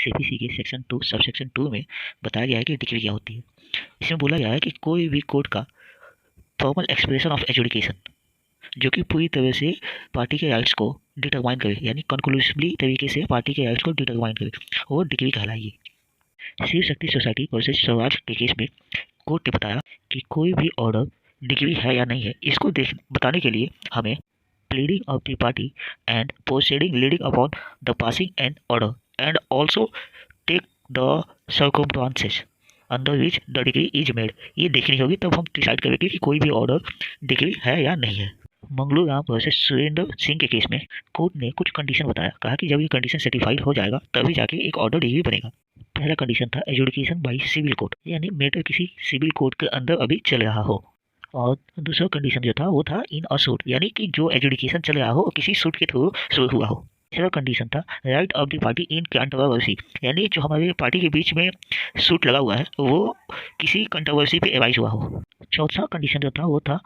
CPC के section 2 subsection 2 में बताया गया है कि डिक्री क्या होती है। इसमें बोला गया है कि कोई भी कोर्ट का फॉर्मल एक्सप्रेशन ऑफ एजुडिकेशन जो कि पूरी तरह से पार्टी के राइट्स को डिटरमाइन करे, यानी कंक्लूसिवली तरीके से पार्टी के राइट्स को डिटरमाइन करे, वो डिक्री कहलाएगी। शिव शक्ति सोसाइटी वर्सेस स्वराज के केस में कोर्ट ने बताया कि कोई भी ऑर्डर डिक्री है या नहीं है, इसको बताने के लिए हमें pleading of the party and proceeding leading upon the passing an order and also take the circumstances under which the decree is made, ये देखनी होगी तब हम डिसाइड करेंगे कि कोई भी ऑर्डर डिक्री है या नहीं है। मंगलू राम वर्सेस सुरेंद्र सिंह के केस में कोर्ट ने कुछ कंडीशन बताया, कहा कि जब ये कंडीशन सर्टिफाइड हो जाएगा तभी जाके एक ऑर्डर डिग्री बनेगा। पहला कंडीशन था एजुडिकेशन बाय सिविल कोर्ट, यानी मैटर किसी सिविल कोर्ट के अंदर अभी चल रहा हो। और दूसरा कंडीशन जो था वो था इन अ सूट, यानी कि जो एजुडिकेशन चल रहा हो किसी सूट के थ्रू शुरू हुआ हो। तीसरा कंडीशन था right of the party in controversy, यानी जो हमारे पार्टी के बीच में सूट लगा हुआ है वो किसी कंट्रोवर्सी पे एवाइज हुआ हो। चौथा कंडीशन जो था वो था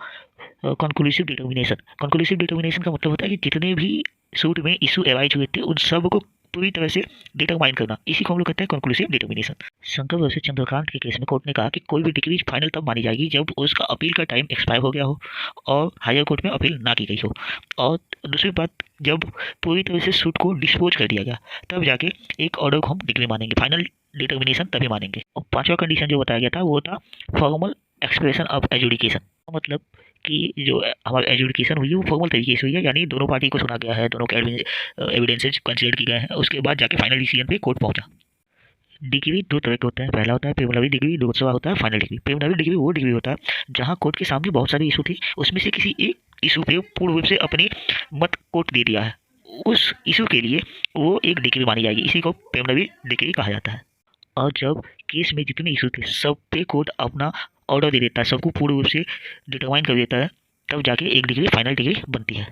कंक्लूसिव डिटर्मिनेशन। कंक्लूसिव डिटर्मिनेशन का मतलब होता है कि जितने भी सूट में इशू एवाइज हुए थे उन सब को पूरी तरह से डिटरमाइन करना, इसी को हम लोग कहते हैं conclusive determination. Shankar versus Chandrakant के केस में कोर्ट ने कहा कि कोई भी डिक्री फाइनल तब मानी जाएगी जब उसका अपील का टाइम एक्सपायर हो गया हो और हायर कोर्ट में अपील ना की गई हो, और दूसरी बात जब पूरी तरह से सूट को डिस्पोज कर दिया गया तब जाके एक ऑर्डर को हम डिक्री मानेंगे, फाइनल डिटर्मिनेशन तभी मानेंगे। और पांचवा कंडीशन जो बताया गया था वो था फॉर्मल एक्सप्रेशन ऑफ एजुडिकेशन, मतलब कि जो हमारी एजुडिकेशन हुई है वो फॉर्मल तरीके से हुई है, यानी दोनों पार्टी को सुना गया है, दोनों के एविडेंसेज कंसीडर किए गए हैं, उसके बाद जाके फाइनल डिसीजन पे कोर्ट पहुंचा। डिग्री दो तरह के होते हैं, पहला होता है प्रिलिमिनरी डिग्री, दूसरा होता है फाइनल डिग्री। प्रिलिमिनरी डिग्री वो डिग्री होता है जहां कोर्ट के सामने बहुत सारे इशू थे, उसमें से किसी एक इशू पे पूर्ण रूप से अपनी मत कोर्ट दे दिया है, उस इशू के लिए वो एक डिग्री मानी जाएगी, इसी को प्रिलिमिनरी डिग्री कहा जाता है। और जब केस में जितने इशू थे सब पे कोर्ट अपना ऑर्डर दे देता है, सबको पूर्ण रूप से डिटरमाइन कर देता है, तब जाके एक डिग्री फाइनल डिग्री बनती है।